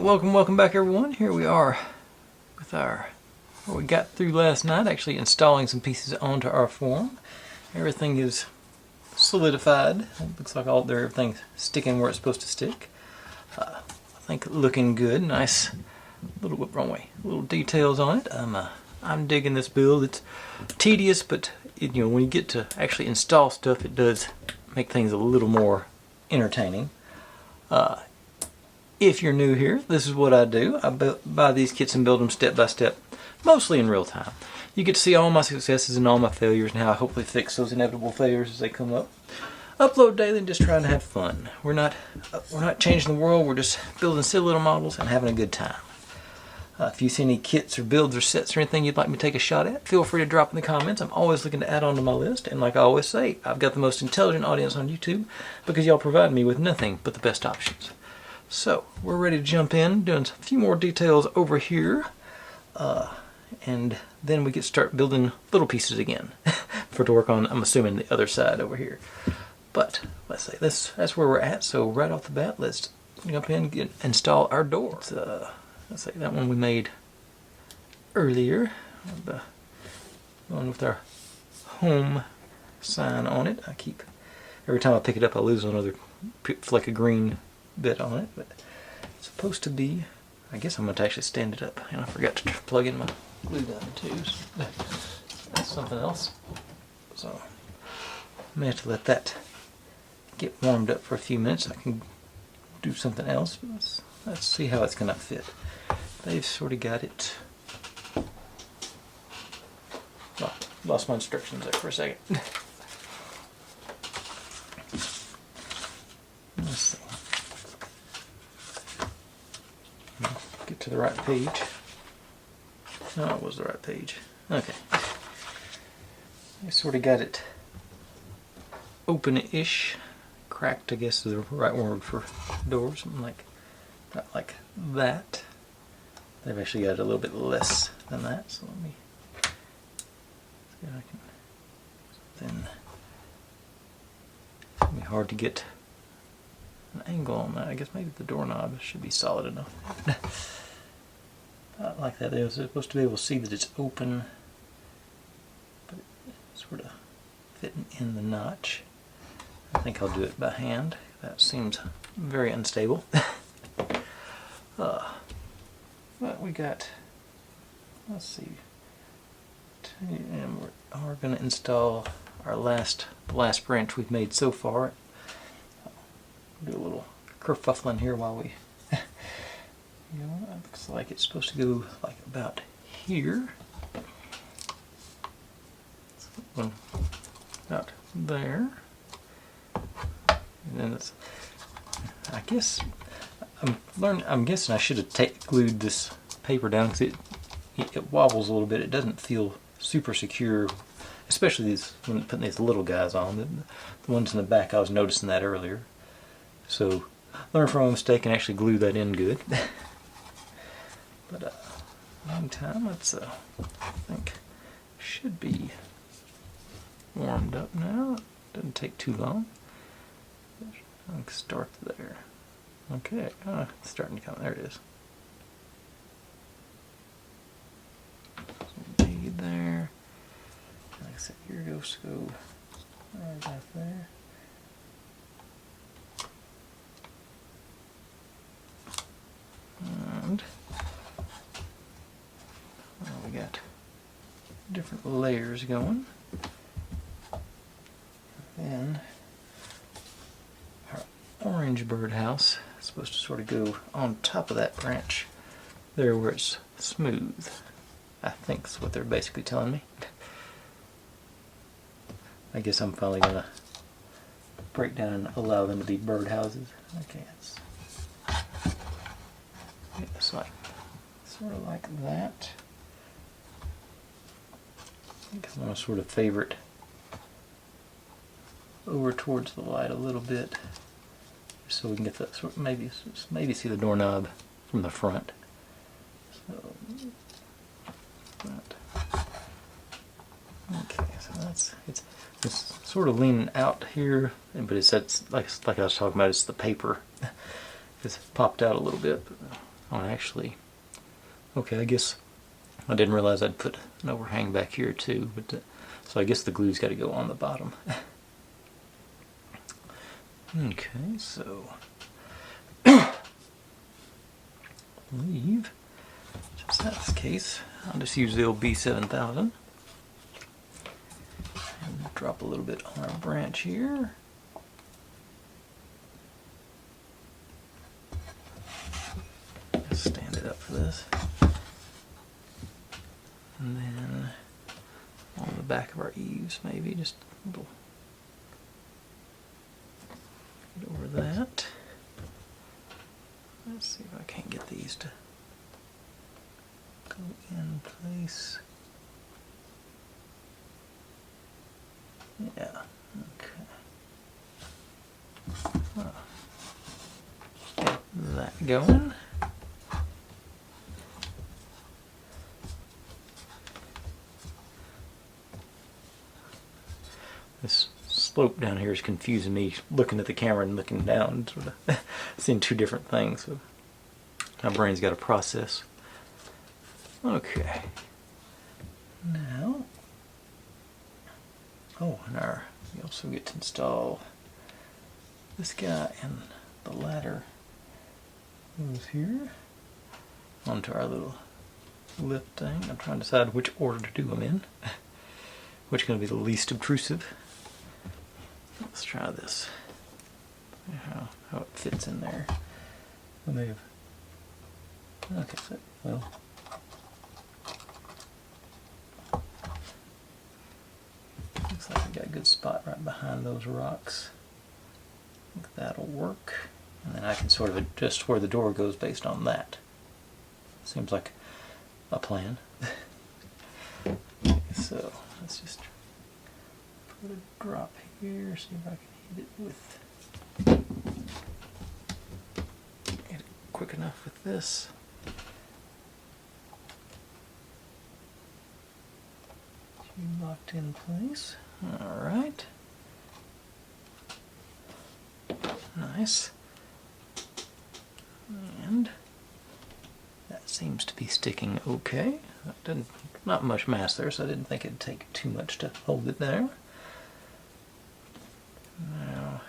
welcome back everyone. Here we are with what we got through last night, actually installing some pieces onto our form. Everything is solidified. It looks like everything's sticking where it's supposed to stick. I think looking good. Nice little details on it. I'm digging this build. It's tedious, but when you get to actually install stuff, it does make things a little more entertaining. If you're new here, this is what I do. I buy these kits and build them step by step, mostly in real time. You get to see all my successes and all my failures and how I hopefully fix those inevitable failures as they come up. Upload daily and just trying to have fun. We're not changing the world, we're just building silly little models and having a good time. If you see any kits or builds or sets or anything you'd like me to take a shot at, feel free to drop in the comments. I'm always looking to add on to my list, and like I always say, I've got the most intelligent audience on YouTube because y'all provide me with nothing but the best options. So, we're ready to jump in, doing a few more details over here, and then we get to start building little pieces again to work on, I'm assuming, the other side over here. But, let's say, that's where we're at, so right off the bat, let's jump in and install our door. Let's say that one we made earlier, the one with our home sign on it. Every time I pick it up I lose another fleck of green bit on it, but it's supposed to be, I guess I'm going to actually stand it up, and I forgot to plug in my glue gun too, so that's something else. So I may have to let that get warmed up for a few minutes. I can do something else. Let's see how it's going to fit. They've sort of got it. Oh, lost my instructions there for a second. Let's see. Get to the right page. No, it was the right page. Okay. I sort of got it open-ish. Cracked, I guess, is the right word for door. Something like, not like that. They've actually got it a little bit less than that. So let me see if I can. Then it's gonna be hard to get an angle on that. I guess maybe the doorknob should be solid enough. Not like that. They're supposed to be able to see that it's open, but it's sort of fitting in the notch. I think I'll do it by hand. That seems very unstable. But we got, let's see, and we're going to install our last branch we've made so far. Do a little kerfuffling here while we, it looks like it's supposed to go like about here. About there. And then it's, I guess, I'm guessing I should have glued this paper down because it wobbles a little bit. It doesn't feel super secure, especially when putting these little guys on. The ones in the back, I was noticing that earlier. So, learn from my mistake and actually glue that in good. But meantime, let's I think should be warmed up now. Doesn't take too long. I'll start there. Okay, it's starting to come. There it is. So bead there. Like I said, here goes right off there. And we got different layers going. And our orange birdhouse is supposed to sort of go on top of that branch there where it's smooth. I think that's what they're basically telling me. I guess I'm finally going to break down and allow them to be birdhouses. Okay, it's like sort of like that. I think I'm going to sort of favor it over towards the light a little bit, so we can get that sort of maybe see the doorknob from the front. So that. Okay, so it's sort of leaning out here, but it's like I was talking about. It's the paper. It's popped out a little bit. But Oh, actually, okay, I guess I didn't realize I'd put an overhang back here too, but so I guess the glue's got to go on the bottom. Okay, so leave. Just that's the case. I'll just use the old B7000 and drop a little bit on our branch here. Stand it up for this. And then on the back of our eaves, maybe just a little get over that. Let's see if I can't get these to go in place. Yeah, okay. Get that going. This slope down here is confusing me, looking at the camera and looking down, sort of seeing two different things. So my brain's got to process. Okay. Now, oh, and we also get to install this guy and the ladder goes here onto our little lift thing. I'm trying to decide which order to do them in, which is going to be the least obtrusive. Let's try this. How it fits in there. I may have. Okay, so, well. Looks like we got a good spot right behind those rocks. I think that'll work. And then I can sort of adjust where the door goes based on that. Seems like a plan. So let's just put a drop here, see if I can hit it quick enough with this. Locked in place. Alright. Nice. And that seems to be sticking okay. Not much mass there, so I didn't think it'd take too much to hold it there. Now,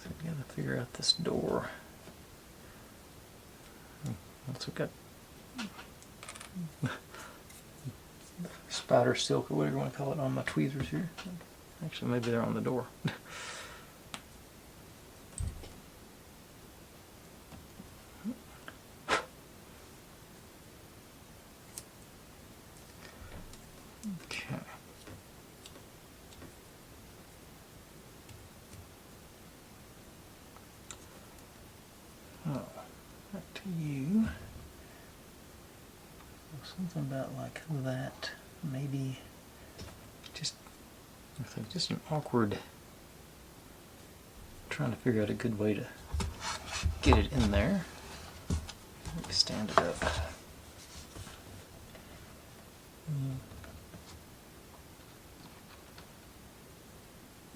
so we gotta figure out this door. Also got spider silk or whatever you want to call it on my tweezers here. Actually, maybe they're on the door. Okay. Oh, back to you. Something about like that. Maybe just, I think just an awkward, trying to figure out a good way to get it in there. Let me stand it up.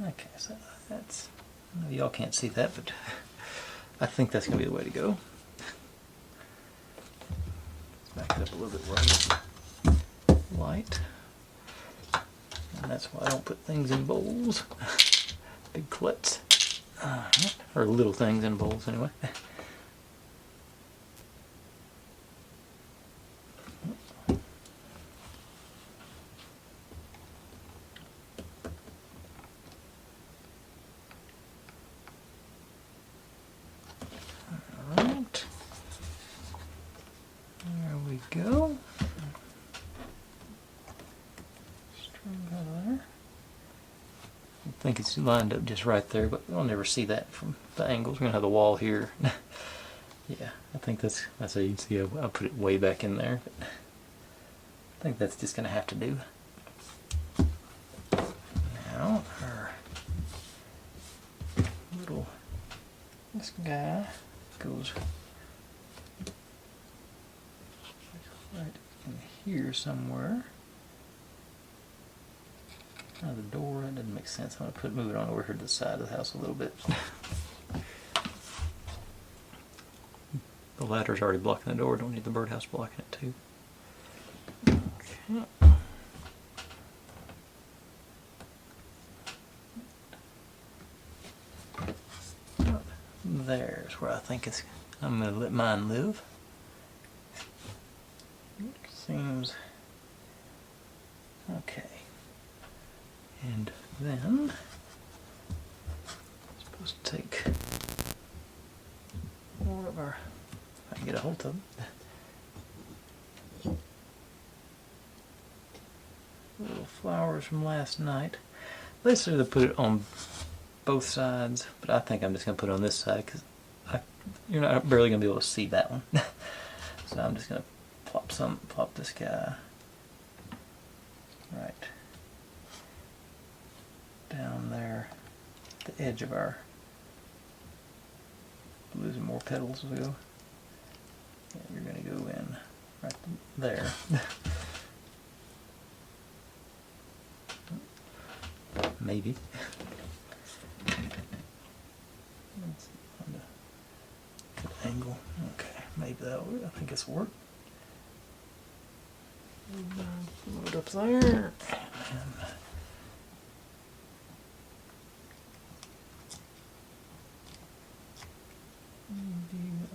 Okay, so that's, I know y'all can't see that, but I think that's going to be the way to go. Let's back it up a little bit right. Light. And that's why I don't put things in bowls. Big klutz. Or little things in bowls anyway. Alright. There we go. I think it's lined up just right there, but we'll never see that from the angles. We're going to have the wall here. Yeah, I think that's how you can see. I'll put it way back in there. But I think that's just going to have to do. Now, our little, this guy goes right in here somewhere. Now the door, that doesn't make sense. I'm going to move it on over here to the side of the house a little bit. The ladder's already blocking the door. Don't need the birdhouse blocking it too. Okay. There's where I think I'm going to let mine live. Seems okay. And then I'm supposed to take more of our, if I can get a hold of them, little flowers from last night. They said to put it on both sides, but I think I'm just going to put it on this side because you're not barely going to be able to see that one. So I'm just going to plop this guy right down there at the edge of our, losing more petals as we go. Yeah, you're going to go in right there. Maybe. Let's find a good angle. Okay, maybe that'll work. I think it's work. Put it up there.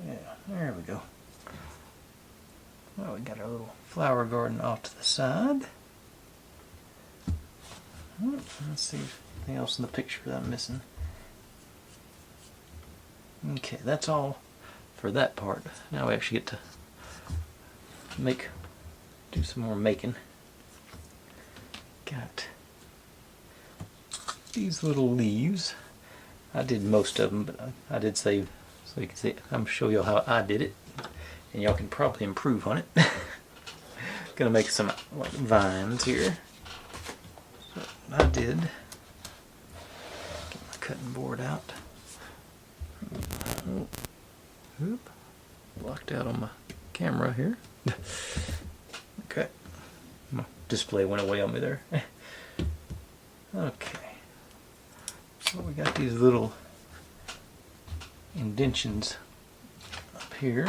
Yeah, there we go. Well, we got our little flower garden off to the side. Let's see if anything else in the picture that I'm missing. Okay, that's all for that part. Now we actually get to do some more making. Got these little leaves. I did most of them, but I did save so you can see. I'm gonna show you how I did it, and y'all can probably improve on it. Gonna make some like vines here. So I did. Get my cutting board out. Oop. Blocked out on my camera here. Okay. My display went away on me there. Okay. So we got these little indentions up here.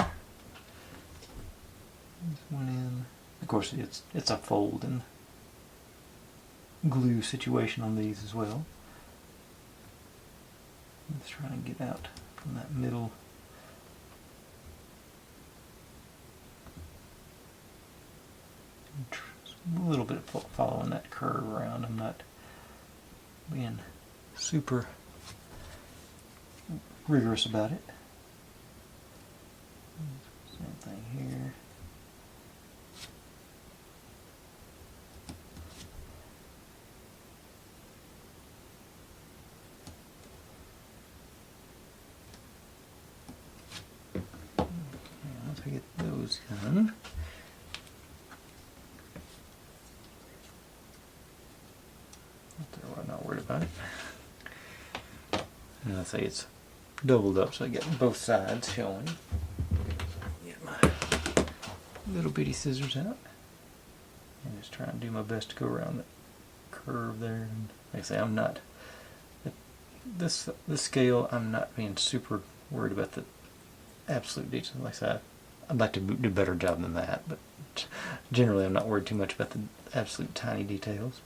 This one in. Of course, it's a fold and glue situation on these as well. Let's try and get out from that middle. A little bit following that curve around. I'm not being super rigorous about it. Same thing here. Once I get those done, I'm not worried about it. And I say it's doubled up, so I get both sides showing. Get my little bitty scissors out and just try and do my best to go around the curve there. And like I say, I'm not this scale. I'm not being super worried about the absolute details. Like I said, I'd like to do a better job than that, but generally I'm not worried too much about the absolute tiny details.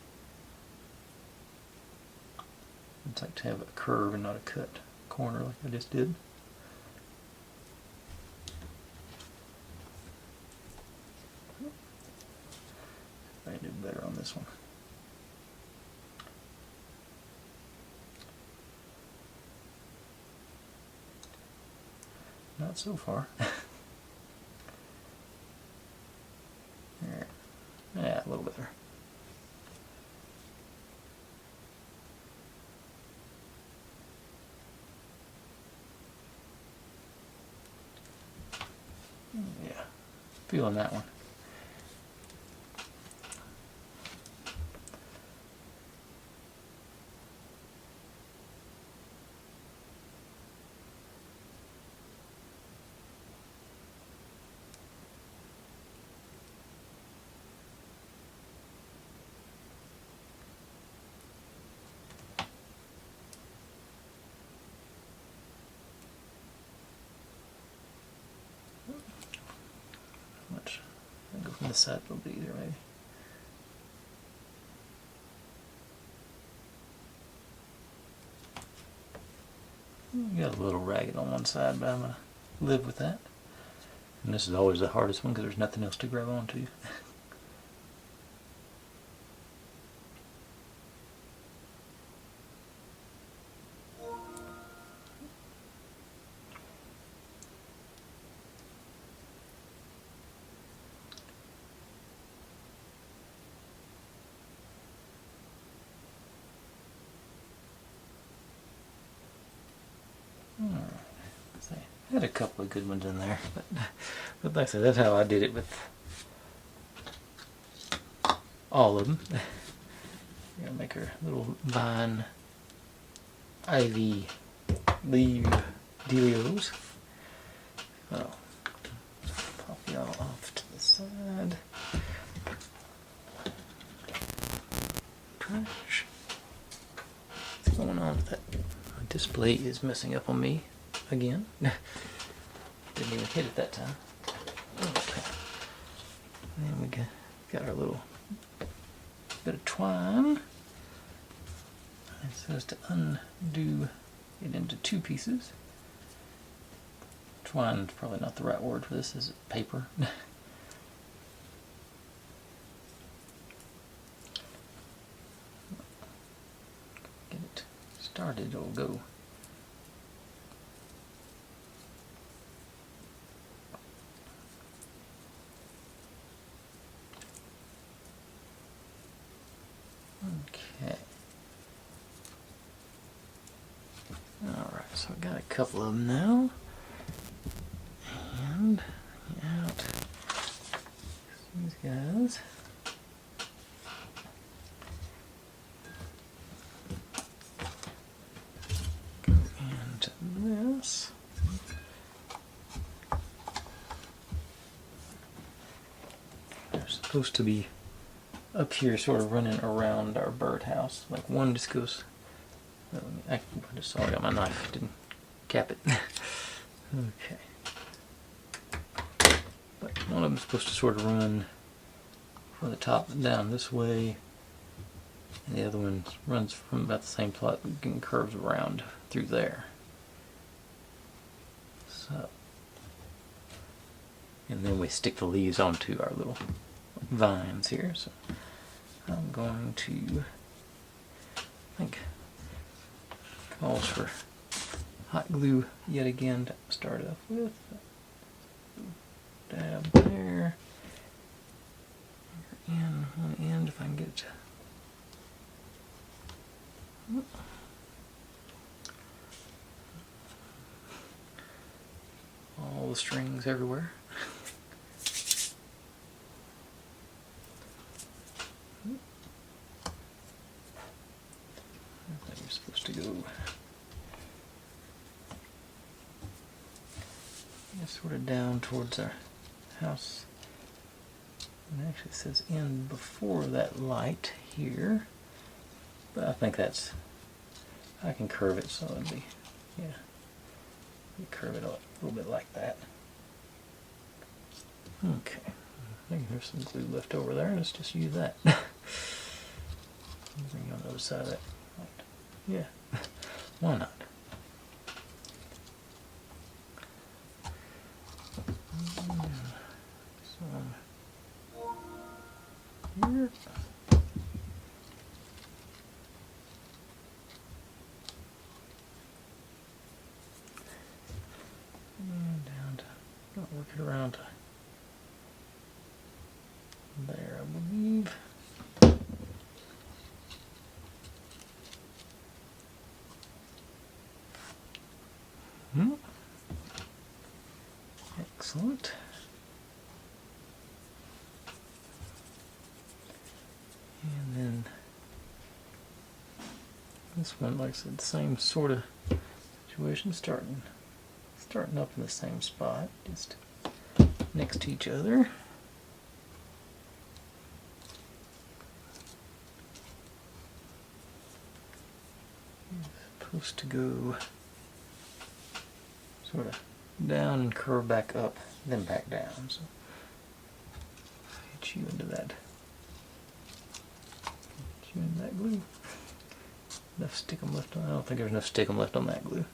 I'd like to have a curve and not a cut corner like I just did. I can do better on this one. Not so far. There. Yeah, a little better. Yeah, feeling that one. I'll go from this side a little bit either, maybe. Got a little ragged on one side, but I'm going to live with that. And this is always the hardest one because there's nothing else to grab onto. I had a couple of good ones in there, but like I said, that's how I did it with all of them. Gonna make her little vine ivy leaf dealios. Oh, pop y'all off to the side. Trash. What's going on with that? My display is messing up on me again. Didn't even hit it that time. Okay. And then we got our little bit of twine. And so as to undo it into two pieces. Twine is probably not the right word for this, is it paper? Get it started, it'll go. Okay. Alright, so I've got a couple of them now. And out these guys. Go into this. They're supposed to be up here sort of running around our birdhouse. Like one just goes, I just saw I got my knife, didn't cap it. Okay. But one of them is supposed to sort of run from the top down this way, and the other one runs from about the same plot and curves around through there. So, and then we stick the leaves onto our little vines here. So I'm going to, I think, calls for hot glue yet again to start off with. Dab there. In one end if I can get it. All the strings everywhere. I think you're supposed to go sort of down towards our house. And it actually says in before that light here, but I think that's, I can curve it so it'd be, yeah, curve it a little bit like that. Okay, I think there's some glue left over there. Let's just use that. Bring you on the other side of that. Yeah, why not? Here. And down to, work it around to there, I believe. Excellent. And then this one, like I said, same sort of situation, starting up in the same spot, just next to each other. It's supposed to go sort of down and curve back up, then back down. So you into that. Get you into that glue. Enough stickum left on. I don't think there's enough stickum left on that glue.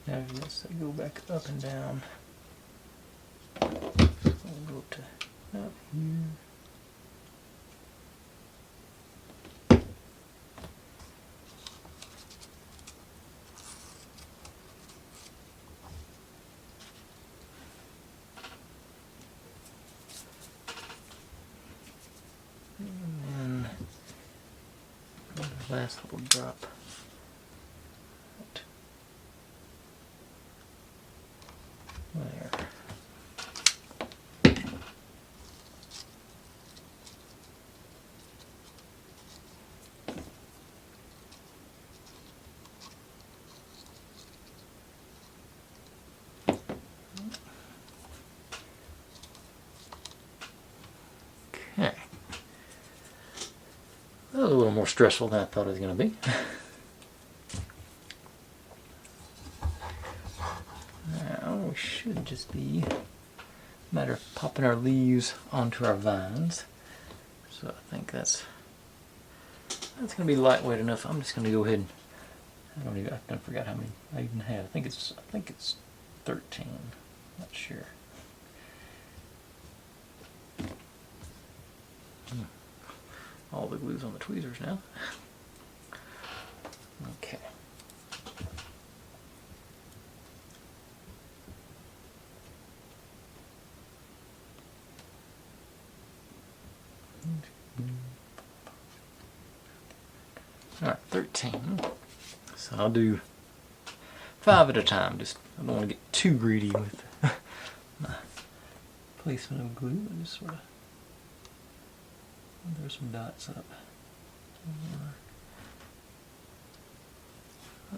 Now let's go back up and down. We'll go up to up here. And then the last little drop. There. Okay. That was a little more stressful than I thought it was going to be. Now it should just be a matter of popping our leaves onto our vines. So I think that's going to be lightweight enough. I'm just going to go ahead and I forgot how many I even have. I think it's 13. Not sure. All the glue's on the tweezers now. Okay. Alright, 13. So I'll do 5 at a time. Just I don't want to get too greedy with my placement of glue. I just sort of there's some dots up.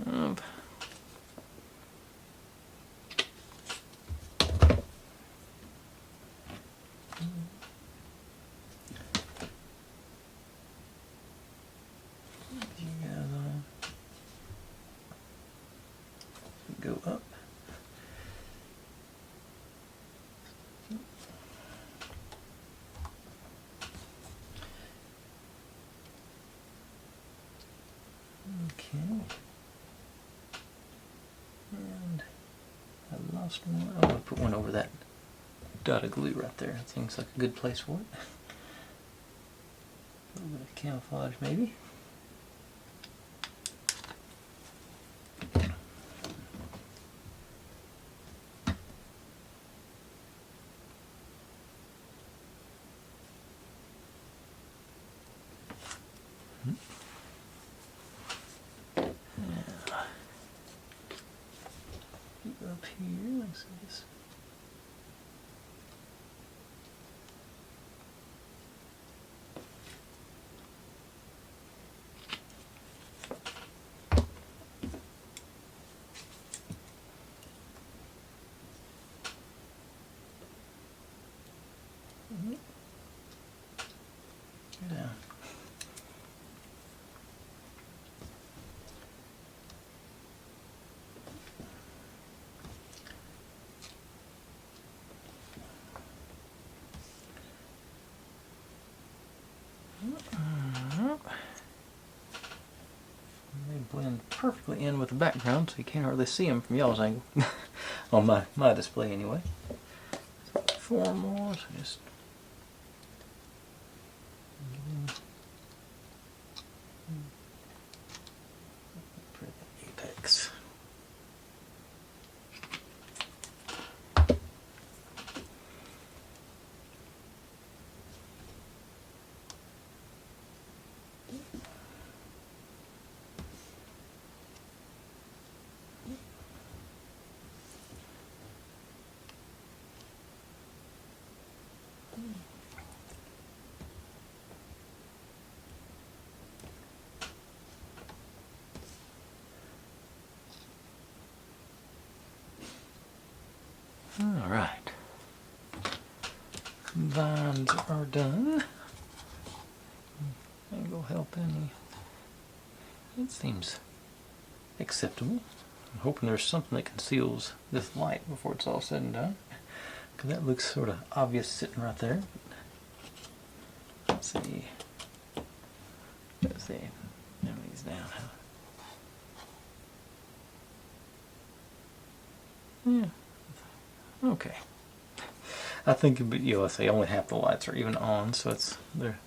Up. You guys on. Go up. Okay. And I lost one. I'm going to put one over that dot of glue right there. That seems like a good place for it. A little bit of camouflage maybe. Up here, let's see this. Yeah. They blend perfectly in with the background, so you can't hardly see them from y'all's angle. On my display anyway. So 4 more, so just for the apex. Alright. Vines are done. Angle help any. It seems acceptable. I'm hoping there's something that conceals this light before it's all said and done. Because that looks sort of obvious sitting right there. Let's see. Let's see. Narrow these down. Yeah. Okay. I think, you know, let's say only half the lights are even on, so it's there.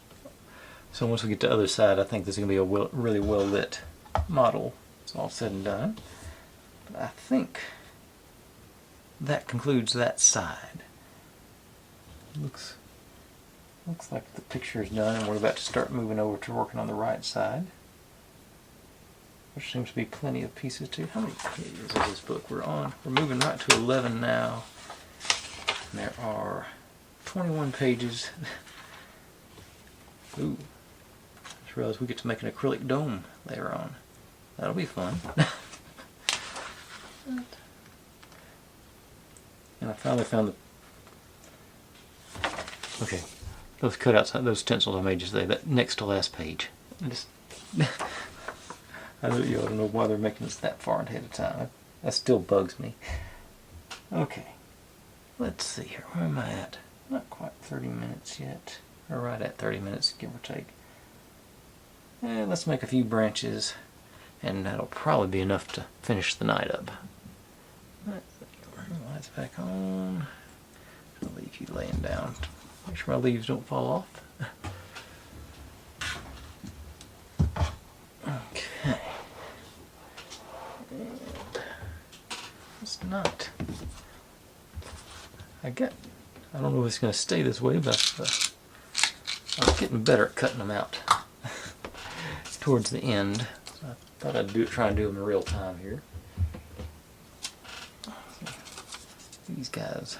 So once we get to the other side, I think this is going to be a really well lit model. It's all said and done. But I think that concludes that side. Looks like the picture is done, and we're about to start moving over to working on the right side. There seems to be plenty of pieces too. How many pages is this book we're on? We're moving right to 11 now. And there are 21 pages. Ooh. I just realized we get to make an acrylic dome later on. That'll be fun. And I finally found the... Okay. Those cutouts, those stencils I made just today, that next to last page. I don't know why they're making us that far ahead of time. That still bugs me. Okay. Let's see here. Where am I at? Not quite 30 minutes yet. Or right at 30 minutes, give or take. Let's make a few branches, and that'll probably be enough to finish the night up. Lights back on. I'll leave you laying down. Make sure my leaves don't fall off. Okay. And it's not. I don't know if it's going to stay this way, but I'm getting better at cutting them out towards the end. So I thought I'd try and do them in real time here. These guys,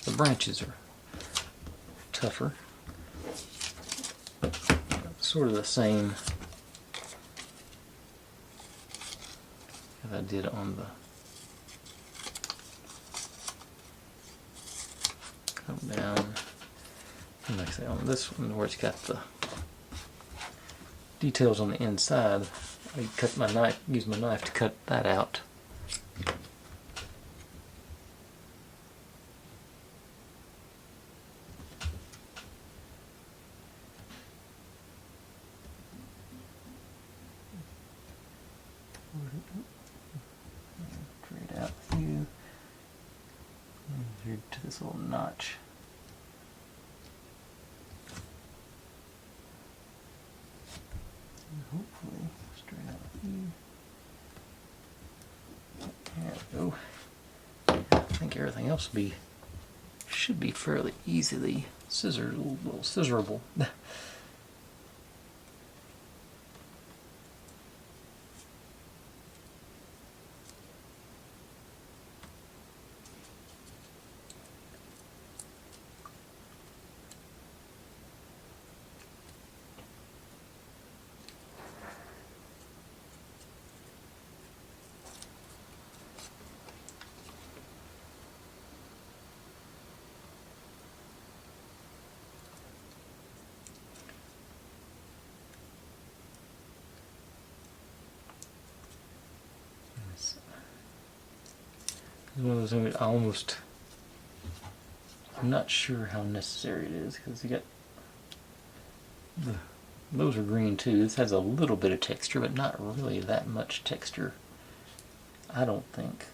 the branches are tougher. Sort of the same as I did on the come down. And like I say, on this one where it's got the details on the inside, I use my knife to cut that out. Straight out with you. And to this little notch. And hopefully, straight out with you. There we go. I think everything else should be fairly easily little scissorable. One of those things I'm not sure how necessary it is, because you got those are green too. This has a little bit of texture, but not really that much texture, I don't think.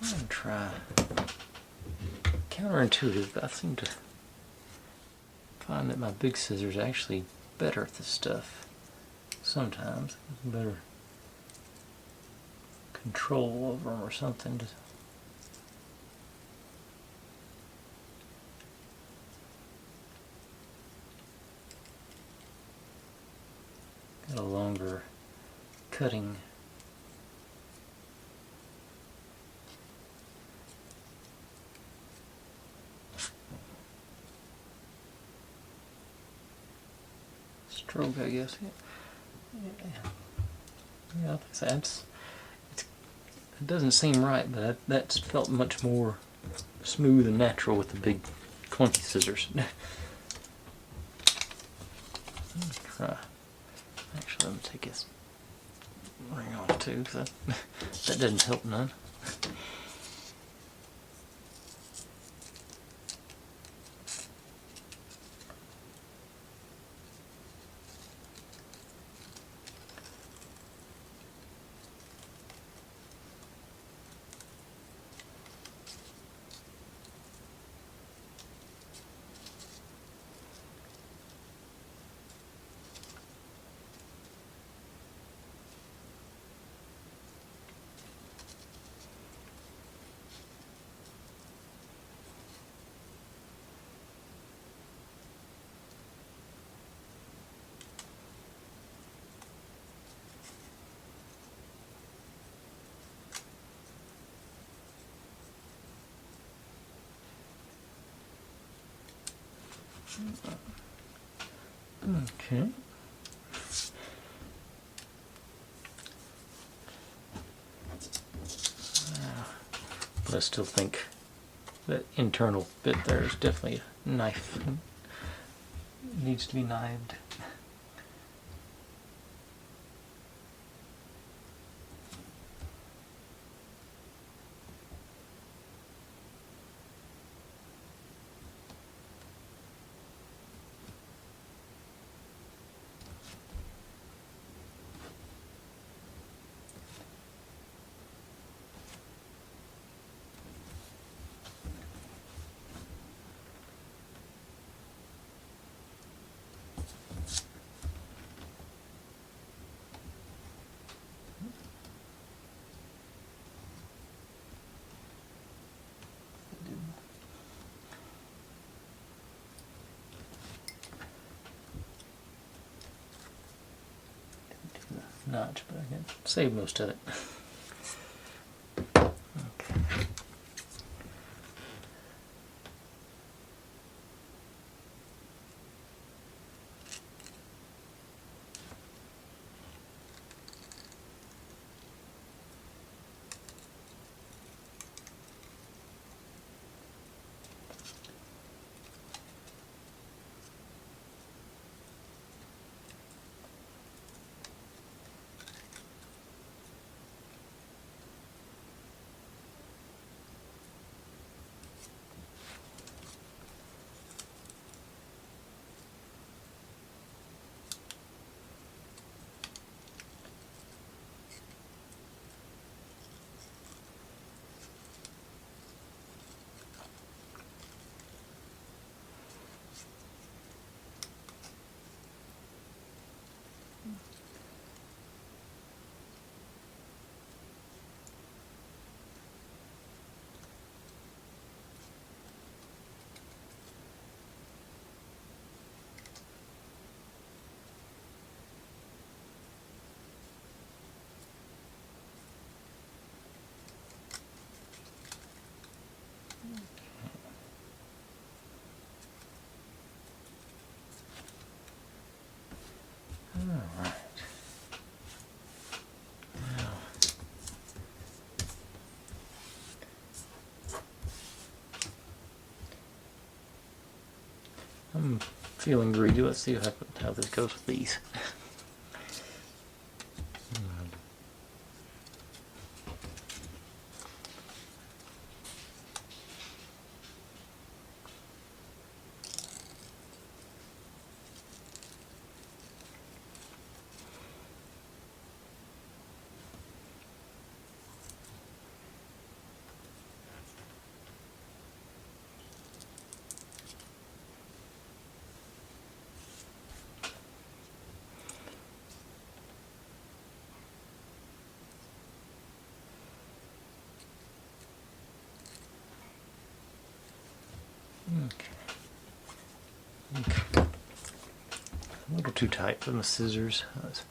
I'm going to try counterintuitive, but I seem to find that my big scissors are actually better at this stuff sometimes. Better control over them or something. Got a longer cutting . stroke, I guess. Yeah, I think so. It doesn't seem right, but that's felt much more smooth and natural with the big clunky scissors. Try. Actually, let me take this ring off too, because that doesn't help none. Okay. But I still think that internal bit there is definitely a knife. It needs to be knived. Notch, but I can save most of it. Okay. Alright. Now, I'm feeling greedy. Let's see how this goes with these. Okay. A little too tight for the scissors. Let's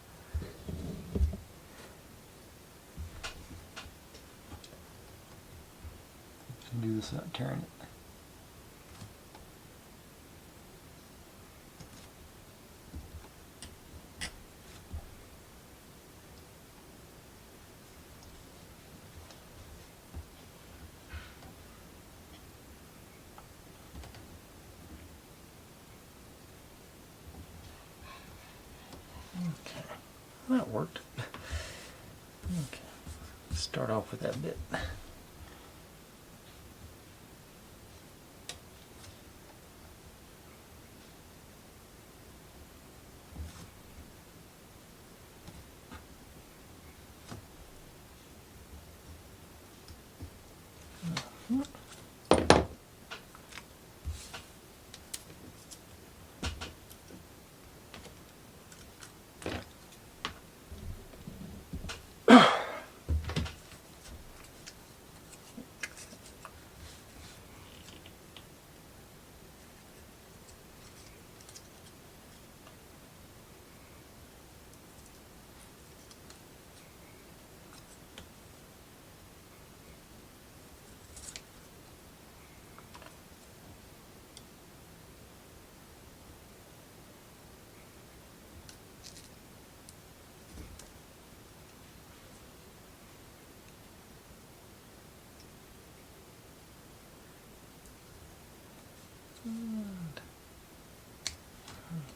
do this without tearing it. Well, that worked. Okay, start off with that bit.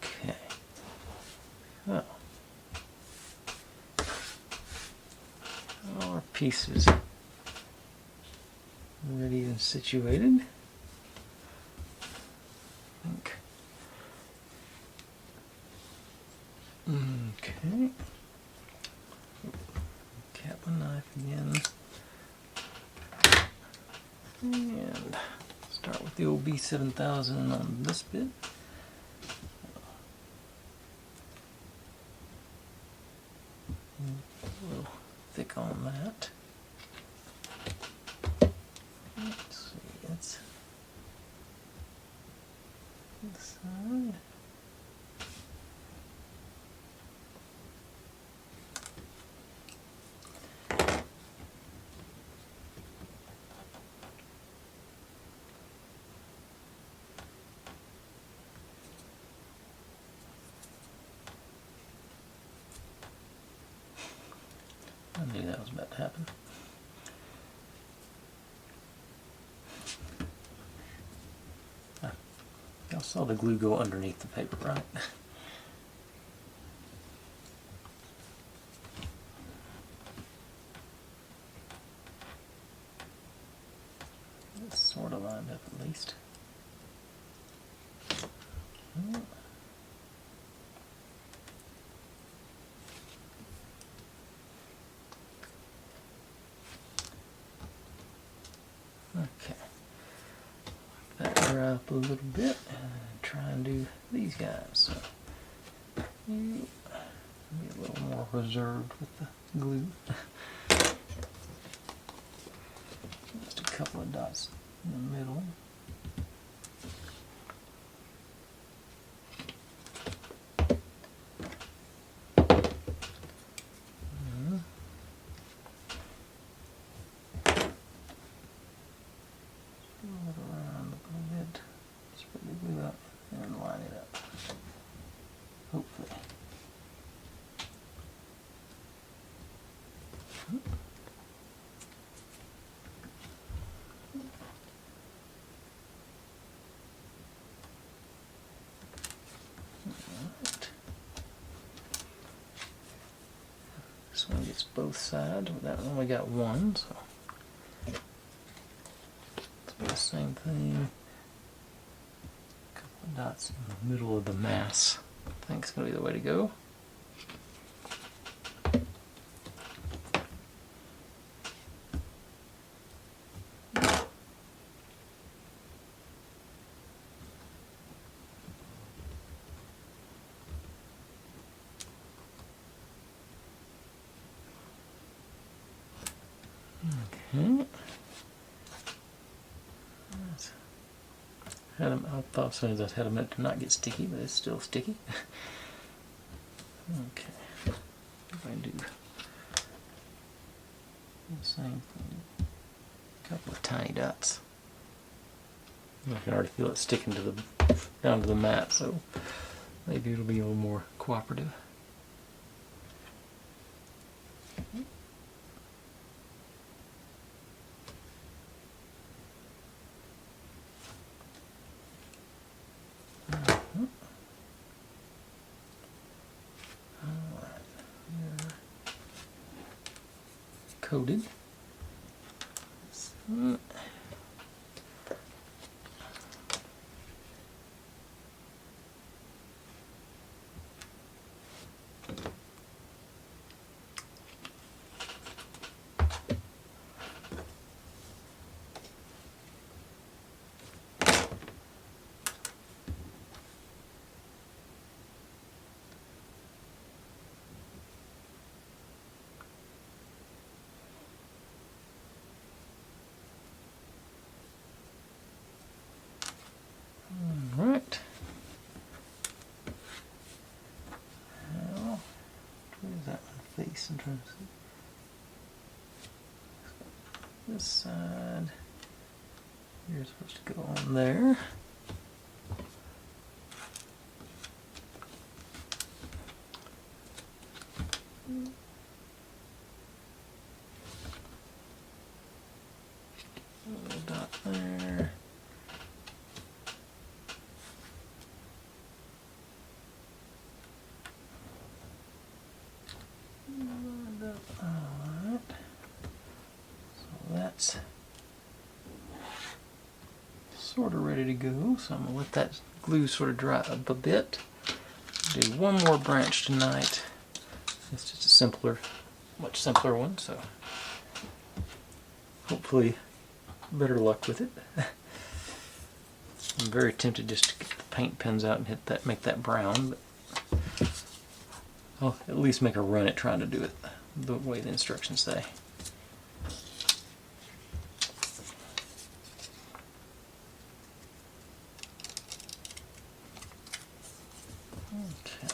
Okay. Well, all our pieces ready and situated. Okay. Cap my knife again. And start with the old B7000 on this bit. A little thick on that. Let's see, that's this side. I knew that was about to happen. Y'all saw the glue go underneath the paper, right? It's sort of lined up at least. Okay, let that dry up a little bit and try and do these guys. So be a little more reserved with the glue. Just a couple of dots in the middle. Around a little bit, spread the glue out and line it up. Hopefully. Alright. This one gets both sides. That one only got one, so the same thing. A couple of dots in the middle of the mass. I think it's going to be the way to go. Okay. I thought as soon as I had a minute to not get sticky, but it's still sticky. Okay. If I do the same thing, a couple of tiny dots. I can already feel it sticking to the down to the mat, so maybe it'll be a little more cooperative. coated. Alright. Now, where's that one face? I'm trying to see. This side. You're supposed to go on there. Little dot there. Alright. So that's sort of ready to go. So I'm going to let that glue sort of dry up a bit. Do one more branch tonight. It's just a simpler, much simpler one, so hopefully better luck with it. I'm very tempted just to get the paint pens out and hit that, make that brown, but I'll at least make a run at trying to do it the way the instructions say. Okay.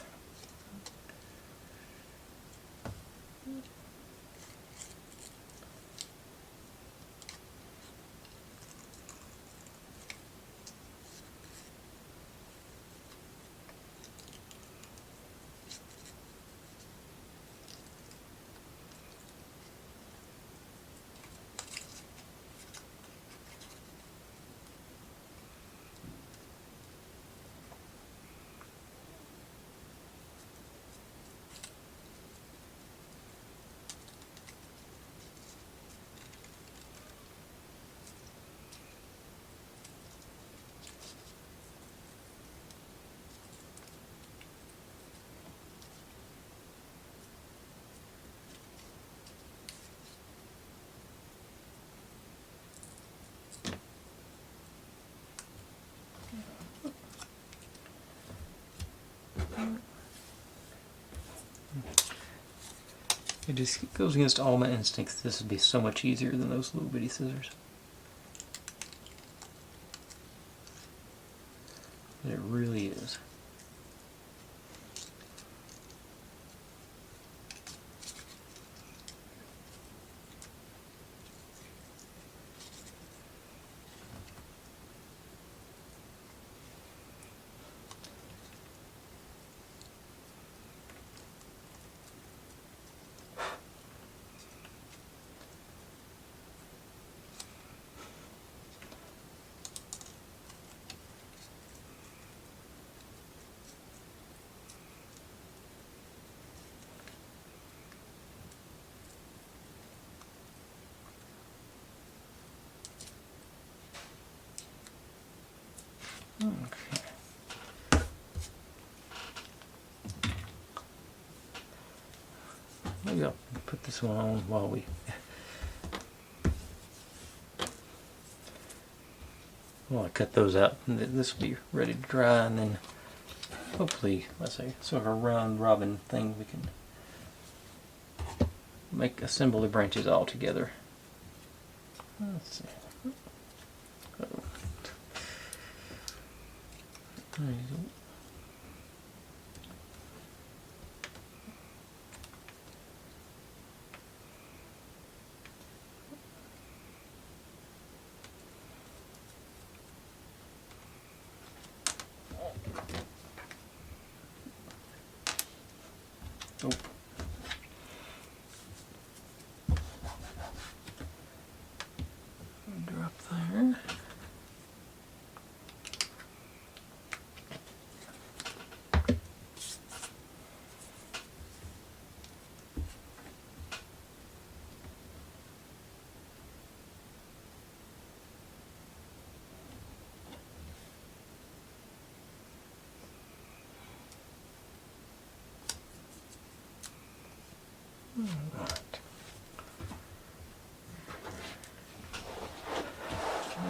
It just goes against all my instincts. This would be so much easier than those little bitty scissors. But it really is. Okay. Maybe I'll put this one on while we... Well, I cut those out, and this will be ready to dry, and then hopefully, let's say, sort of a round robin thing, we can assemble the branches all together. Let's see. Uh-oh. There you go. Oh. Drop there. Alright.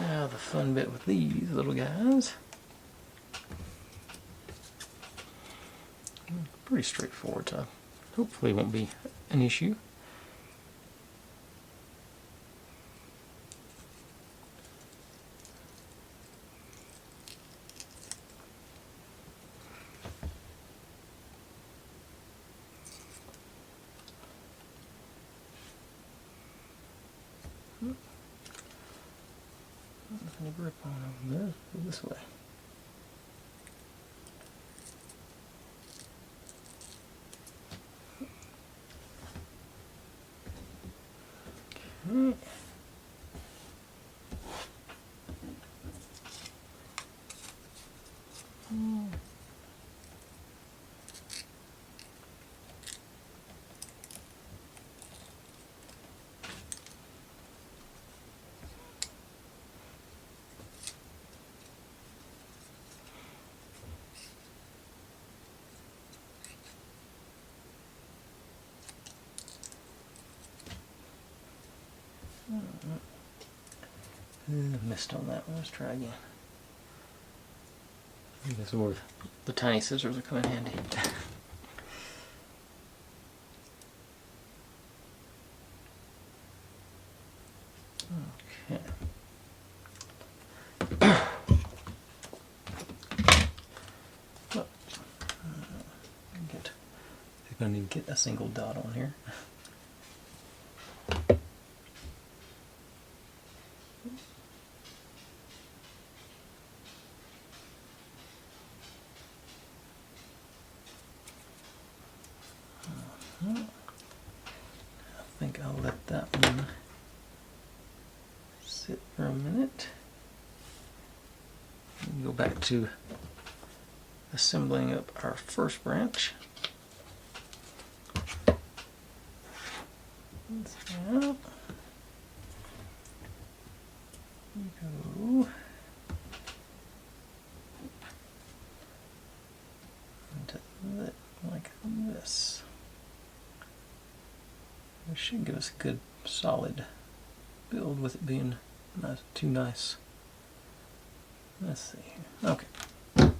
Now the fun bit with these little guys. Pretty straightforward, so hopefully it won't be an issue. Any grip on over there? Go this way. Okay. Missed on that one. Let's try again. This is where the tiny scissors will come in handy. Okay. Well, I'm going to need to get a single dot on here. I think I'll let that one sit for a minute. And go back to assembling up our first branch. Go into that like this. It should give us a good solid build with it being not too nice. Let's see here. Okay. So.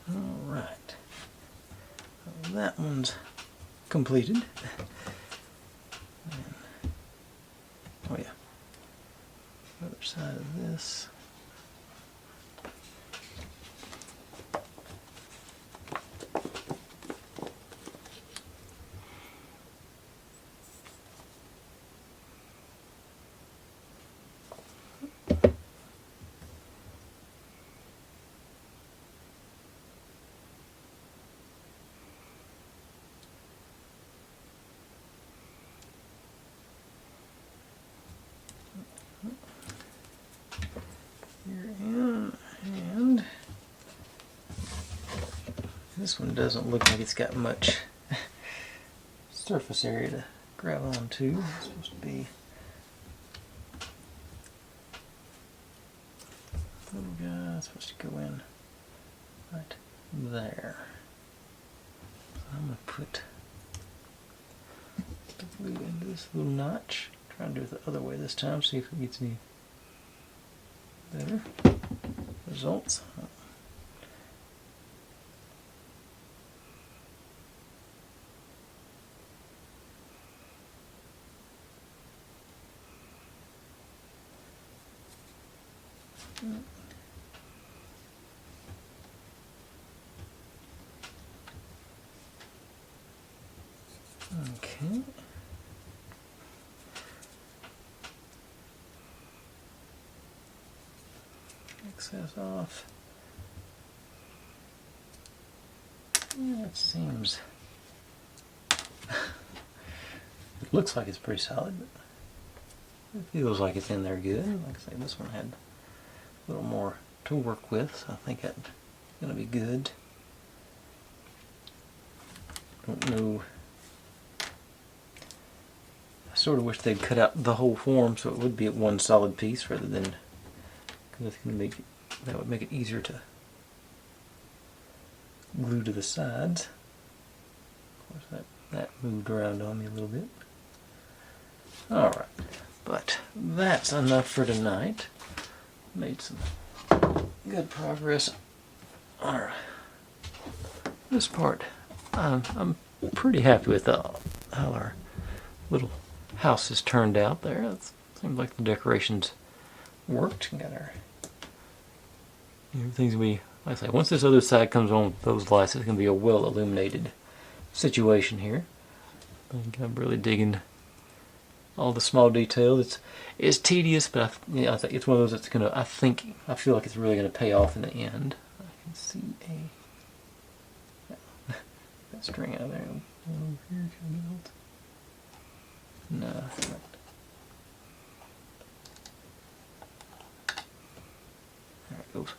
Alright. Well, that one's completed. Oh yeah. Other side of this. And this one doesn't look like it's got much surface area to grab onto. It's supposed to be little guy supposed to go in right there. So I'm going to put the glue into this little notch. Try and do it the other way this time, see if it gets any better results. Okay. Excess off. Yeah, it seems. It looks like it's pretty solid, but it feels like it's in there good. Like I say, this one had a little more to work with, so I think that's going to be good. don't know. I sort of wish they'd cut out the whole form so it would be at one solid piece rather than, because it's going to make it, that would make it easier to glue to the sides. Of course, that moved around on me a little bit. Alright, but that's enough for tonight. Made some good progress. Alright, this part, I'm pretty happy with how our little house has turned out there. It seems like the decorations worked. Got our, everything's gonna be, like I say, once this other side comes on with those lights, it's gonna be a well illuminated situation here. I think I'm really digging all the small details. It's tedious, but I think it's one of those that's gonna, I feel like it's really gonna pay off in the end. I can see that string out there. Over here, no, that's not. There it goes.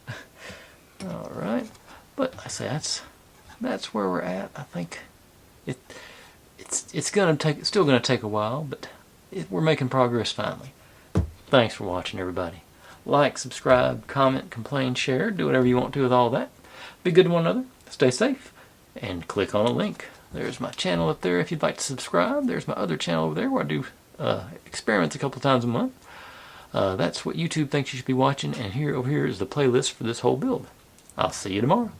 All right, but I say that's where we're at. I think it's gonna take, it's still gonna take a while, but we're making progress finally. Thanks for watching, everybody. Like, subscribe, comment, complain, share, do whatever you want to with all that. Be good to one another, stay safe, and click on a link. There's my channel up there if you'd like to subscribe. There's my other channel over there where I do experiments a couple times a month. That's what YouTube thinks you should be watching, and over here is the playlist for this whole build. I'll see you tomorrow.